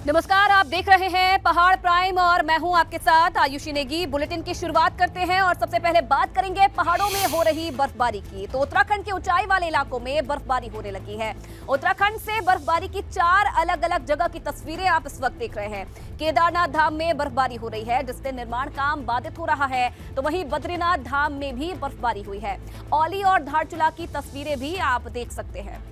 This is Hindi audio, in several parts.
नमस्कार, आप देख रहे हैं पहाड़ प्राइम और मैं हूं आपके साथ आयुषी नेगी। बुलेटिन की शुरुआत करते हैं और सबसे पहले बात करेंगे पहाड़ों में हो रही बर्फबारी की। तो उत्तराखंड के ऊंचाई वाले इलाकों में बर्फबारी होने लगी है। उत्तराखंड से बर्फबारी की 4 अलग अलग जगह की तस्वीरें आप इस वक्त देख रहे हैं। केदारनाथ धाम में बर्फबारी हो रही है, जिससे निर्माण काम बाधित हो रहा है। तो वहीं बद्रीनाथ धाम में भी बर्फबारी हुई है। औली और धारचूला की तस्वीरें भी आप देख सकते हैं।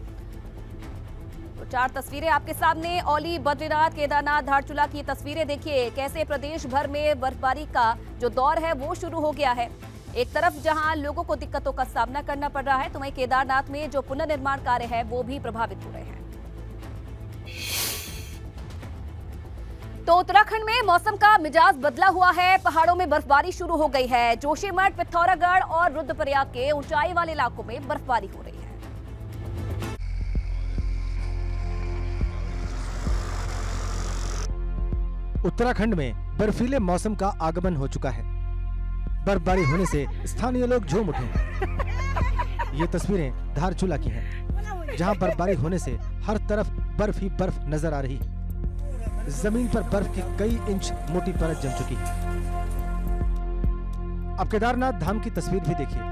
तो 4 तस्वीरें आपके सामने, औली, बद्रीनाथ, केदारनाथ, धारचूला की तस्वीरें देखिए कैसे प्रदेश भर में बर्फबारी का जो दौर है वो शुरू हो गया है। एक तरफ जहां लोगों को दिक्कतों का सामना करना पड़ रहा है, तो वहीं केदारनाथ में जो पुनर्निर्माण कार्य है वो भी प्रभावित हो रहे हैं। तो उत्तराखंड में मौसम का मिजाज बदला हुआ है। पहाड़ों में बर्फबारी शुरू हो गई है। जोशीमठ, पिथौरागढ़ और रुद्रप्रयाग के ऊंचाई वाले इलाकों में बर्फबारी हो रही है। उत्तराखंड में बर्फीले मौसम का आगमन हो चुका है। बर्फबारी होने से स्थानीय लोग झूम उठे हैं। ये तस्वीरें धारचूला की हैं, जहां बर्फबारी होने से हर तरफ बर्फ ही बर्फ नजर आ रही है। जमीन पर बर्फ की कई इंच मोटी परत जम चुकी है। अब केदारनाथ धाम की तस्वीर भी देखिए,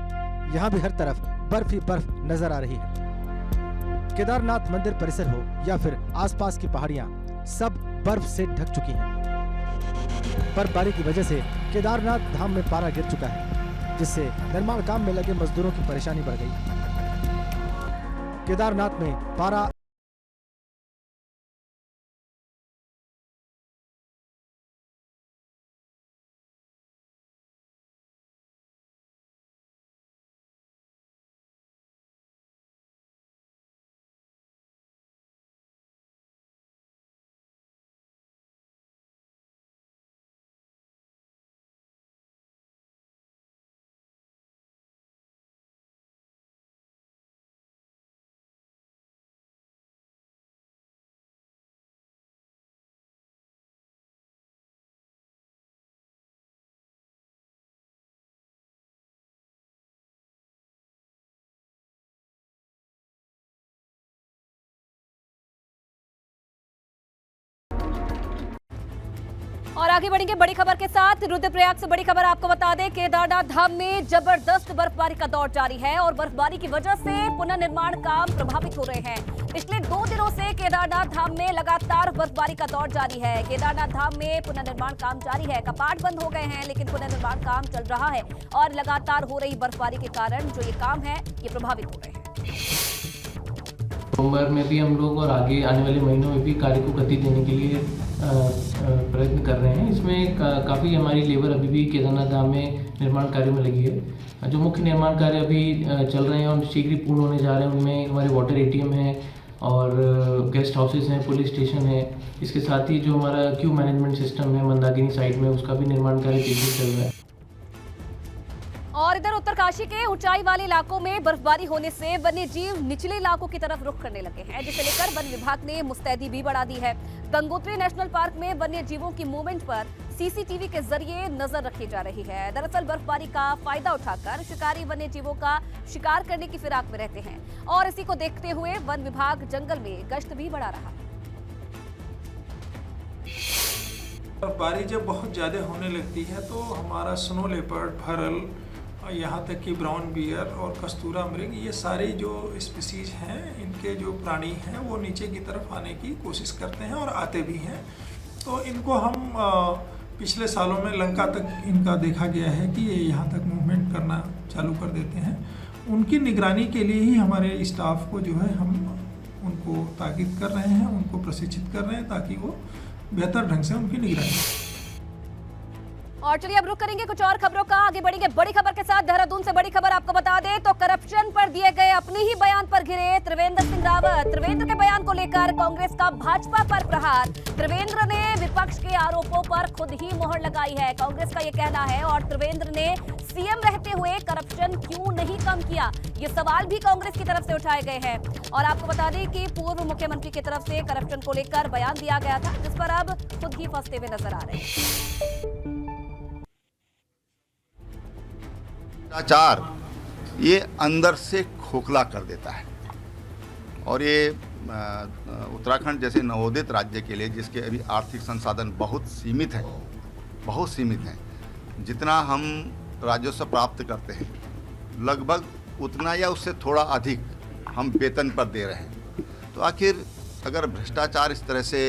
यहाँ भी हर तरफ बर्फ ही बर्फ नजर आ रही है। केदारनाथ मंदिर परिसर हो या फिर आसपास की पहाड़ियां, सब बर्फ से ढक चुकी हैं। बर्फबारी की वजह से केदारनाथ धाम में पारा गिर चुका है, जिससे निर्माण काम में लगे मजदूरों की परेशानी बढ़ गई। केदारनाथ में पारा और आगे बढ़ेंगे बड़ी खबर के साथ। रुद्रप्रयाग से बड़ी खबर आपको बता दें, केदारनाथ धाम में जबरदस्त बर्फबारी का दौर जारी है और बर्फबारी की वजह से पुनर्निर्माण काम प्रभावित हो रहे हैं। पिछले 2 दिनों से केदारनाथ धाम में लगातार बर्फबारी का दौर जारी है। केदारनाथ धाम में पुनर्निर्माण काम जारी है। कपाट बंद हो गए हैं, लेकिन पुनर्निर्माण काम चल रहा है और लगातार हो रही बर्फबारी के कारण जो ये काम है ये प्रभावित हो रहे हैं। नवंबर में भी हम लोग और आगे आने वाले महीनों में भी कार्य को गति देने के लिए प्रयत्न कर रहे हैं। इसमें काफ़ी हमारी लेबर अभी भी केदारनाथ धाम में निर्माण कार्य में लगी है। जो मुख्य निर्माण कार्य अभी चल रहे हैं और शीघ्र ही पूर्ण होने जा रहे हैं, उनमें हमारे वाटर एटीएम है और गेस्ट हाउसेस हैं, पुलिस स्टेशन है। इसके साथ ही जो हमारा क्यू मैनेजमेंट सिस्टम है मंदाकिनी साइड में, उसका भी निर्माण कार्य तेजी से चल रहा है। और इधर उत्तरकाशी के ऊंचाई वाले इलाकों में बर्फबारी होने से वन्य जीव निचले इलाकों की तरफ रुख करने लगे हैं, जिसे लेकर वन विभाग ने मुस्तैदी भी बढ़ा दी है। गंगोत्री नेशनल पार्क में वन्य जीवों की मूवमेंट पर सीसीटीवी के जरिए नजर रखी जा रही है। दरअसल बर्फबारी का फायदा उठाकर शिकारी वन्य जीवों का शिकार करने की फिराक में रहते हैं और इसी को देखते हुए वन विभाग जंगल में गश्त भी बढ़ा रहा है। बर्फबारी जब बहुत ज़्यादा होने लगती है तो हमारा स्नो लेपर्ड, भरल, यहाँ तक कि ब्राउन बियर और कस्तूरा मृग, ये सारे जो स्पीसीज हैं, इनके जो प्राणी हैं वो नीचे की तरफ आने की कोशिश करते हैं और आते भी हैं। तो इनको हम पिछले सालों में लंका तक इनका देखा गया है कि ये यहाँ तक मूवमेंट करना चालू कर देते हैं। उनकी निगरानी के लिए ही हमारे स्टाफ को जो है हम उनको ताकीद कर रहे हैं, उनको प्रशिक्षित कर रहे हैं ताकि वो बेहतर ढंग से उनकी निगरानी। और चलिए अब रुक करेंगे कुछ और खबरों का, आगे बढ़ेंगे बड़ी खबर के साथ। देहरादून से बड़ी खबर आपको बता दें तो करप्शन पर दिए गए अपने ही बयान पर घिरे त्रिवेंद्र सिंह रावत। त्रिवेंद्र के बयान को लेकर कांग्रेस का भाजपा पर प्रहार। त्रिवेंद्र ने विपक्ष के आरोपों पर खुद ही मोहर लगाई है, कांग्रेस का ये कहना है। और त्रिवेंद्र ने सीएम रहते हुए करप्शन क्यों नहीं कम किया, ये सवाल भी कांग्रेस की तरफ से उठाए गए हैं। और आपको बता दें कि पूर्व मुख्यमंत्री की तरफ से करप्शन को लेकर बयान दिया गया था, जिस पर अब खुद ही फंसते हुए नजर आ रहे हैं। भ्रष्टाचार ये अंदर से खोखला कर देता है। और ये उत्तराखंड जैसे नवोदित राज्य के लिए, जिसके अभी आर्थिक संसाधन बहुत सीमित हैं, जितना हम राजस्व प्राप्त करते हैं लगभग उतना या उससे थोड़ा अधिक हम वेतन पर दे रहे हैं। तो आखिर अगर भ्रष्टाचार इस तरह से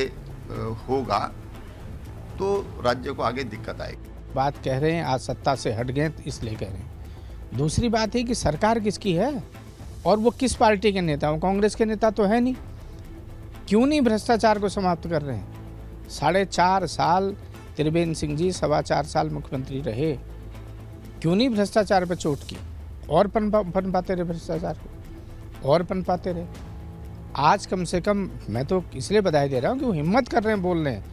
होगा तो राज्य को आगे दिक्कत आएगी। बात कह रहे हैं आज सत्ता से हट गए इसलिए कह रहे हैं। दूसरी बात है कि सरकार किसकी है और वो किस पार्टी के नेता हो। कांग्रेस के नेता तो है नहीं। क्यों नहीं भ्रष्टाचार को समाप्त कर रहे हैं? 4.5 साल त्रिवेंद्र सिंह जी 4.25 साल मुख्यमंत्री रहे, क्यों नहीं भ्रष्टाचार पर चोट की? और पनपाते रहे भ्रष्टाचार को, और पनपाते रहे। आज कम से कम मैं तो इसलिए बधाई दे रहा हूँ कि वो हिम्मत कर रहे हैं, बोल रहे हैं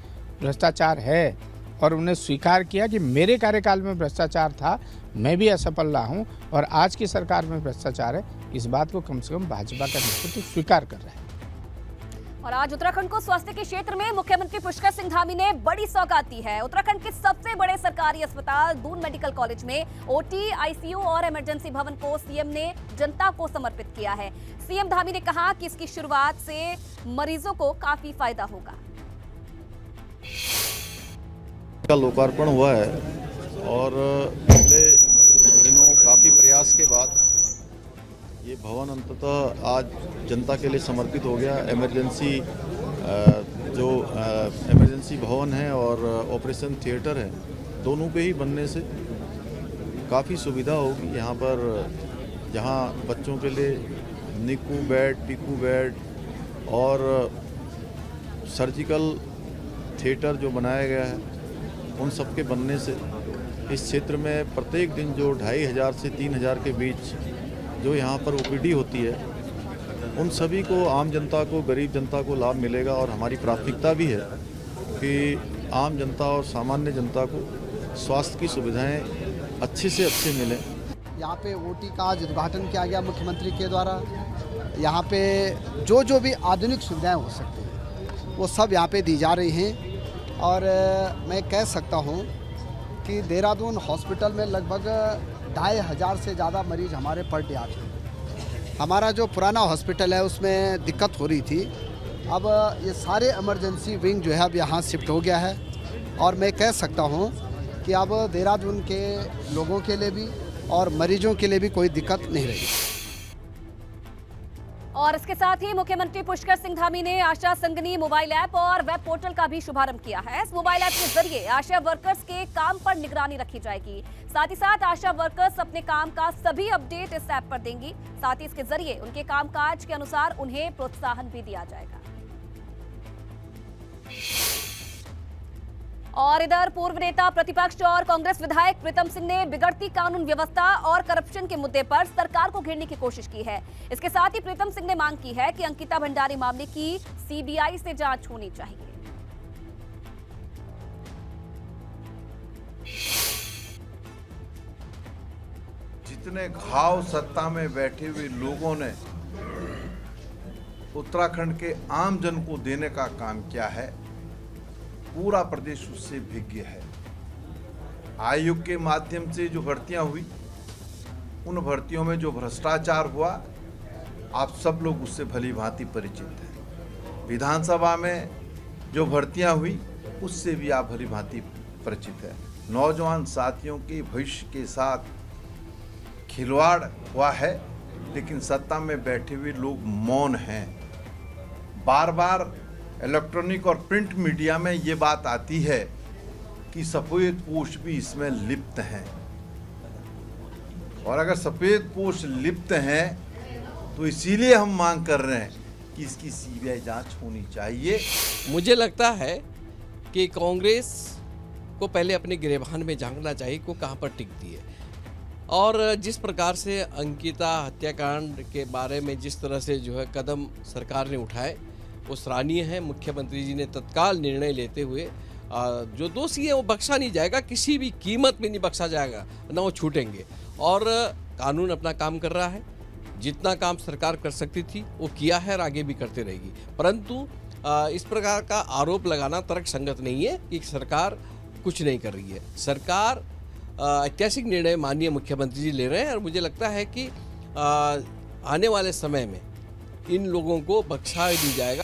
भ्रष्टाचार है, और उन्हें स्वीकार किया कि मेरे कार्यकाल में भ्रष्टाचार था, मैं भी असफल रहा हूँ और आज की सरकार में भ्रष्टाचार है। इस बात को कम से कम भाजपा का नेतृत्व स्वीकार कर रहा है। और आज उत्तराखंड को स्वास्थ्य के क्षेत्र में मुख्यमंत्री पुष्कर सिंह धामी ने बड़ी सौगात दी है। उत्तराखंड के सबसे बड़े सरकारी अस्पताल दून मेडिकल कॉलेज में ओटी, आईसीयू और इमरजेंसी भवन को सीएम ने जनता को समर्पित किया है। सीएम धामी ने कहा कि इसकी शुरुआत से मरीजों को काफी फायदा होगा। का लोकार्पण हुआ है और पिछले दिनों काफ़ी प्रयास के बाद ये भवन अंततः आज जनता के लिए समर्पित हो गया। इमरजेंसी भवन है और ऑपरेशन थिएटर है, दोनों के ही बनने से काफ़ी सुविधा होगी। यहाँ पर जहाँ बच्चों के लिए निकू बेड, पीकू बेड और सर्जिकल थिएटर जो बनाया गया है, उन सब के बनने से इस क्षेत्र में प्रत्येक दिन जो 2500 से 3000 के बीच जो यहाँ पर ओपीडी होती है, उन सभी को, आम जनता को, गरीब जनता को लाभ मिलेगा। और हमारी प्राथमिकता भी है कि आम जनता और सामान्य जनता को स्वास्थ्य की सुविधाएं अच्छे से अच्छे मिलें। यहाँ पे ओटी का आज उद्घाटन किया गया मुख्यमंत्री के द्वारा। यहाँ पे जो भी आधुनिक सुविधाएं हो सकती हैं वो सब यहाँ पे दी जा रही हैं। और मैं कह सकता हूँ कि देहरादून हॉस्पिटल में लगभग 2500 से ज़्यादा मरीज़ हमारे पर डे आते हैं। हमारा जो पुराना हॉस्पिटल है उसमें दिक्कत हो रही थी, अब ये सारे इमरजेंसी विंग जो है अब यहाँ शिफ्ट हो गया है। और मैं कह सकता हूँ कि अब देहरादून के लोगों के लिए भी और मरीजों के लिए भी कोई दिक्कत नहीं रही। और इसके साथ ही मुख्यमंत्री पुष्कर सिंह धामी ने आशा संगनी मोबाइल ऐप और वेब पोर्टल का भी शुभारंभ किया है। इस मोबाइल ऐप के जरिए आशा वर्कर्स के काम पर निगरानी रखी जाएगी। साथ ही साथ आशा वर्कर्स अपने काम का सभी अपडेट इस ऐप पर देंगी। साथ ही इसके जरिए उनके कामकाज के अनुसार उन्हें प्रोत्साहन भी दिया जाएगा। और इधर पूर्व नेता प्रतिपक्ष और कांग्रेस विधायक प्रीतम सिंह ने बिगड़ती कानून व्यवस्था और करप्शन के मुद्दे पर सरकार को घेरने की कोशिश की है। इसके साथ ही प्रीतम सिंह ने मांग की है कि अंकिता भंडारी मामले की सीबीआई से जांच होनी चाहिए। जितने घाव सत्ता में बैठे हुए लोगों ने उत्तराखंड के आम जन को देने का काम किया है, पूरा प्रदेश उससे भिज्ञ है। आयोग के माध्यम से जो भर्तियां हुई, उन भर्तियों में जो भ्रष्टाचार हुआ, आप सब लोग उससे भली भांति परिचित हैं। विधानसभा में जो भर्तियां हुई, उससे भी आप भली भांति परिचित हैं। नौजवान साथियों के भविष्य के साथ खिलवाड़ हुआ है, लेकिन सत्ता में बैठे हुए लोग मौन हैं। बार बार इलेक्ट्रॉनिक और प्रिंट मीडिया में ये बात आती है कि सफ़ेद पोश भी इसमें लिप्त हैं, और अगर सफ़ेद पोश लिप्त हैं तो इसीलिए हम मांग कर रहे हैं कि इसकी सीबीआई जांच होनी चाहिए। मुझे लगता है कि कांग्रेस को पहले अपने गिरेबान में झांकना चाहिए को कहाँ पर टिकती है, और जिस प्रकार से अंकिता हत्याकांड के बारे में जिस तरह से जो है कदम सरकार ने उठाए वो सराहनीय है। मुख्यमंत्री जी ने तत्काल निर्णय लेते हुए जो दोषी है वो बख्शा नहीं जाएगा, किसी भी कीमत में नहीं बख्शा जाएगा, ना वो छूटेंगे। और कानून अपना काम कर रहा है, जितना काम सरकार कर सकती थी वो किया है और आगे भी करते रहेगी। परंतु इस प्रकार का आरोप लगाना तर्कसंगत नहीं है कि सरकार कुछ नहीं कर रही है। सरकार ऐतिहासिक निर्णय माननीय मुख्यमंत्री जी ले रहे हैं, और मुझे लगता है कि आने वाले समय में इन लोगों को बख्शा दी जाएगा।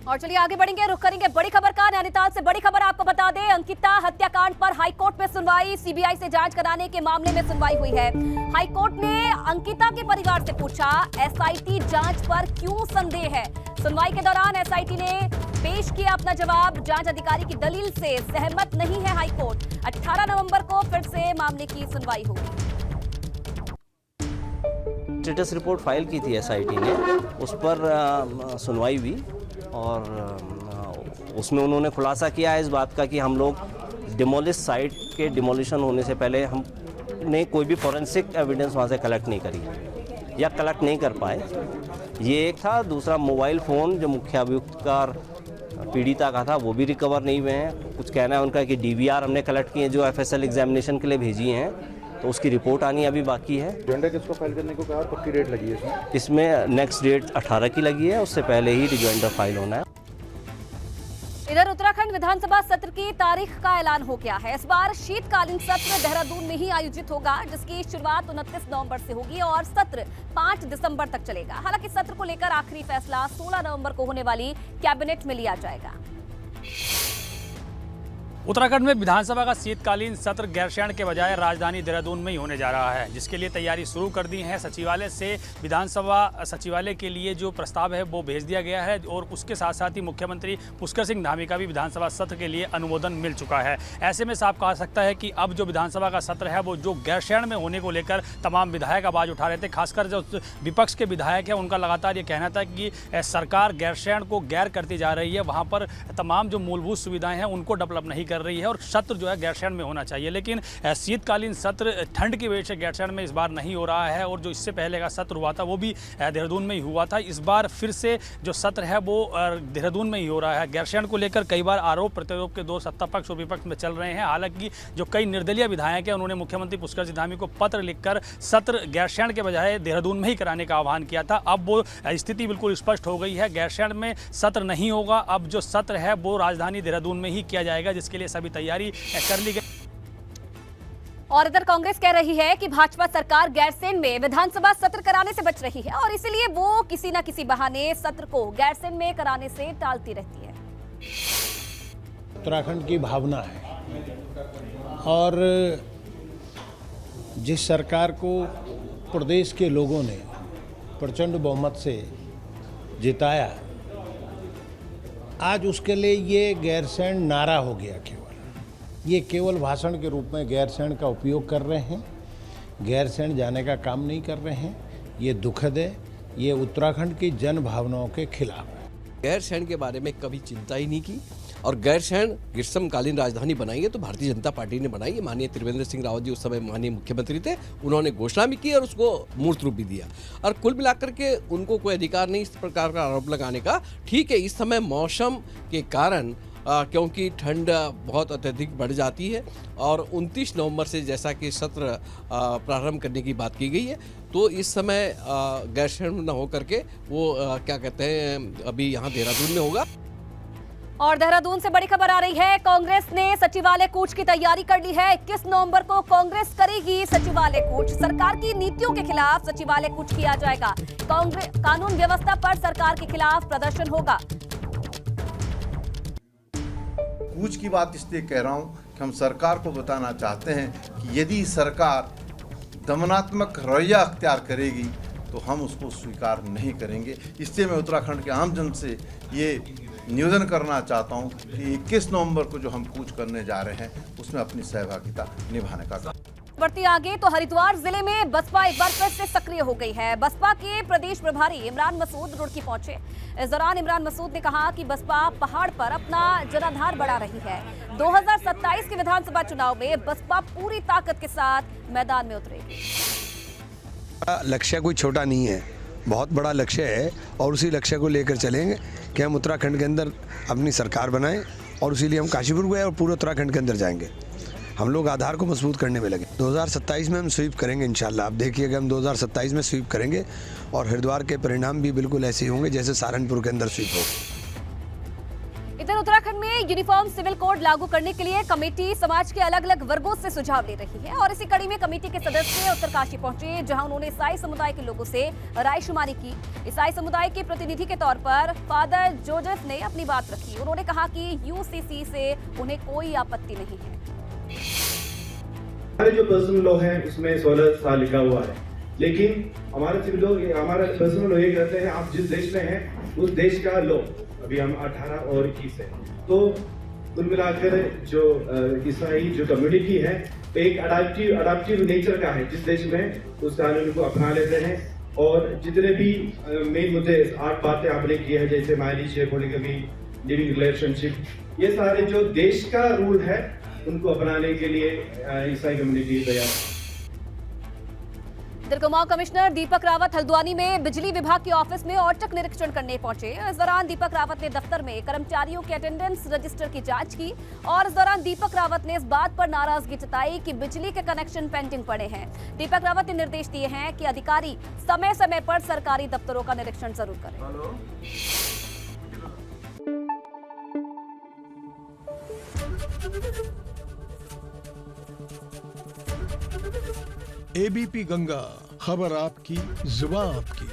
और चलिए आगे बढ़ेंगे, रुख करेंगे बड़ी खबर का। नैनीताल से बड़ी खबर आपको बता दें, अंकिता हत्याकांड पर हाईकोर्ट में सुनवाई। सीबीआई से जांच कराने के मामले में सुनवाई हुई है। हाईकोर्ट ने अंकिता के परिवार से पूछा, एसआईटी जांच पर क्यों संदेह है। सुनवाई के दौरान एसआईटी ने पेश किया अपना जवाब। जांच अधिकारी की दलील से सहमत नहीं है हाईकोर्ट। 18 नवंबर को फिर से मामले की सुनवाई होगी। स्टेटस रिपोर्ट फाइल की थी एसआईटी ने, उस पर सुनवाई हुई और उसमें उन्होंने खुलासा किया है इस बात का कि हम लोग डिमोलिश साइट के डिमोलिशन होने से पहले हमने कोई भी फॉरेंसिक एविडेंस वहाँ से कलेक्ट नहीं करी या कलेक्ट नहीं कर पाए। ये एक था। दूसरा, मोबाइल फ़ोन जो मुख्य अभियुक्त का पीड़िता का था वो भी रिकवर नहीं हुए हैं। कुछ कहना है उनका कि डीवीआर हमने कलेक्ट किए जो एफएसएल एग्जामिनेशन के लिए भेजी हैं, तो उसकी रिपोर्ट आनी अभी बाकी है। रिजॉइंडर किसको फाइल करने को कहा, पक्की डेट लगी है इसमें नेक्स्ट डेट 18 की लगी है, उससे पहले ही रिजॉइंडर फाइल होना है। इधर उत्तराखंड विधानसभा सत्र की तारीख का ऐलान हो गया है। इस बार शीतकालीन सत्र देहरादून में ही आयोजित होगा, जिसकी शुरुआत 29 नवंबर से होगी और सत्र 5 दिसंबर तक चलेगा। हालांकि सत्र को लेकर आखिरी फैसला 16 नवंबर को होने वाली कैबिनेट में लिया जाएगा। उत्तराखंड में विधानसभा का शीतकालीन सत्र गैरसैंण के बजाय राजधानी देहरादून में ही होने जा रहा है, जिसके लिए तैयारी शुरू कर दी है। सचिवालय से विधानसभा सचिवालय के लिए जो प्रस्ताव है वो भेज दिया गया है और उसके साथ साथ ही मुख्यमंत्री पुष्कर सिंह धामी का भी विधानसभा सत्र के लिए अनुमोदन मिल चुका है। ऐसे में साफ कहा सकता है कि अब जो विधानसभा का सत्र है वो जो गैरसैंण में होने को लेकर तमाम विधायक आवाज उठा रहे थे। खासकर जो विपक्ष के विधायक है उनका लगातार ये कहना था कि सरकार गैरसैंण को गैर करती जा रही है, वहाँ पर तमाम जो मूलभूत सुविधाएं हैं उनको डेवलप नहीं कर रही है और सत्र जो है गैरसैंण में होना चाहिए। लेकिन शीतकालीन सत्र ठंड की वजह से गैरसैंण में इस बार नहीं हो रहा है और जो इससे पहले का सत्र हुआ था वो भी देहरादून में ही हुआ था। इस बार फिर से जो सत्र है वो देहरादून में ही हो रहा है। गैरसैंण को लेकर कई बार आरोप प्रत्यारोप के दो सत्ता पक्ष और विपक्ष में चल रहे हैं। हालांकि जो कई निर्दलीय विधायक हैं उन्होंने मुख्यमंत्री पुष्कर सिंह धामी को पत्र लिखकर सत्र गैरसैंण के बजाय देहरादून में ही कराने का आह्वान किया था। अब वो स्थिति बिल्कुल स्पष्ट हो गई है, गैरसैंण में सत्र नहीं होगा। अब जो सत्र है वो राजधानी देहरादून में ही किया जाएगा, जिसके लिए सभी तैयारी कर ली गई। और इधर कांग्रेस कह रही है कि भाजपा सरकार गैरसैंण में विधानसभा सत्र कराने से बच रही है और इसलिए वो किसी न किसी बहाने सत्र को गैरसैंण में कराने से टालती रहती है। उत्तराखंड की भावना है और जिस सरकार को प्रदेश के लोगों ने प्रचंड बहुमत से जिताया, आज उसके लिए ये गैरसैंण नारा हो गया। ये केवल भाषण के रूप में गैरसैंण का उपयोग कर रहे हैं, गैरसैंण जाने का काम नहीं कर रहे हैं। ये दुखद है, ये उत्तराखंड की जन भावनाओं के खिलाफ है। गैरसैंण के बारे में कभी चिंता ही नहीं की और गैरसैंण ग्रीष्मकालीन राजधानी बनाई है तो भारतीय जनता पार्टी ने बनाई है। माननीय त्रिवेंद्र सिंह रावत जी उस समय माननीय मुख्यमंत्री थे, उन्होंने घोषणा भी की और उसको मूर्त रूप भी दिया और कुल मिलाकर के उनको कोई अधिकार नहीं इस प्रकार का आरोप लगाने का। ठीक है, इस समय मौसम के कारण क्योंकि ठंड बहुत अत्यधिक बढ़ जाती है और 29 नवंबर से जैसा कि सत्र प्रारंभ करने की बात की गई है, तो इस समय गैरसैंण न हो करके वो क्या कहते हैं अभी यहाँ देहरादून में होगा। और देहरादून से बड़ी खबर आ रही है, कांग्रेस ने सचिवालय कूच की तैयारी कर ली है। 21 नवंबर को कांग्रेस करेगी सचिवालय कूच। सरकार की नीतियों के खिलाफ सचिवालय कूच किया जाएगा। कांग्रेस कानून व्यवस्था पर सरकार के खिलाफ प्रदर्शन होगा। कूच की बात इसलिए कह रहा हूं कि हम सरकार को बताना चाहते हैं कि यदि सरकार दमनात्मक रवैया अख्तियार करेगी तो हम उसको स्वीकार नहीं करेंगे। इसलिए मैं उत्तराखंड के आम जन से ये निवेदन करना चाहता हूं कि 21 नवंबर को जो हम कूच करने जा रहे हैं उसमें अपनी सहभागिता निभाने का काम। बढ़ती आगे तो हरिद्वार जिले में बसपा एक बार फिर से सक्रिय हो गई है। बसपा के प्रदेश प्रभारी इमरान मसूद रुड़की पहुंचे। इस दौरान इमरान मसूद ने कहा कि बसपा पहाड़ पर अपना जनाधार बढ़ा रही है। 2027 के विधानसभा चुनाव में बसपा पूरी ताकत के साथ मैदान में उतरेगी। लक्ष्य कोई छोटा नहीं है, बहुत बड़ा लक्ष्य है और उसी लक्ष्य को लेकर चलेंगे कि हम उत्तराखंड के अंदर अपनी सरकार बनाएं और इसीलिए हम काशीपुर गए और पूरे उत्तराखंड के अंदर जाएंगे। हम लोग आधार को मजबूत करने में लगे। 2027 में हम स्वीप करेंगे इंशाल्लाह। आप देखिएगा हम 2027 में स्वीप करेंगे और हरिद्वार के परिणाम भी बिल्कुल ऐसे ही होंगे जैसे सहारनपुर के अंदर स्वीप हो। इधर उत्तराखंड में यूनिफॉर्म सिविल कोड लागू करने के लिए कमेटी समाज के अलग अलग वर्गों से सुझाव ले रही है और इसी कड़ी में कमेटी के सदस्य उत्तरकाशी पहुंचे, जहां उन्होंने ईसाई समुदाय के लोगों से रायशुमारी की। ईसाई समुदाय के प्रतिनिधि के तौर पर फादर जोसेफ ने अपनी बात रखी। उन्होंने कहा कि यूसीसी से उन्हें कोई आपत्ति नहीं है। हमारे जो पर्सनल लॉ है उसमें 16 साल लिखा हुआ है, लेकिन हमारा पर्सनल लॉ ये कहते हैं आप जिस देश में हैं उस देश का लॉ, अभी हम 18 और 21 है, तो कुल मिलाकर जो ईसाई जो कम्युनिटी है एक अडाप्टिव नेचर का है, जिस देश में उस कानून को अपना लेते हैं। और जितने भी मेन मुद्दे 8 बातें आपने की है, जैसे मैरिज, पॉलीगमी, लिविंग रिलेशनशिप, ये सारे जो देश का रूल है उनको अपनाने के लिए ईसाई कम्युनिटी तैयार है। इधर कुमाऊं कमिश्नर दीपक रावत हल्द्वानी में बिजली विभाग के ऑफिस में औचक निरीक्षण करने पहुंचे। इस दौरान दीपक रावत ने दफ्तर में कर्मचारियों के अटेंडेंस रजिस्टर की जांच की और इस दौरान दीपक रावत ने इस बात पर नाराजगी जताई कि बिजली के कनेक्शन पेंडिंग पड़े हैं। दीपक रावत ने निर्देश दिए हैं कि अधिकारी समय समय पर सरकारी दफ्तरों का निरीक्षण जरूर करें। एबीपी गंगा, खबर आपकी, जुबान आपकी।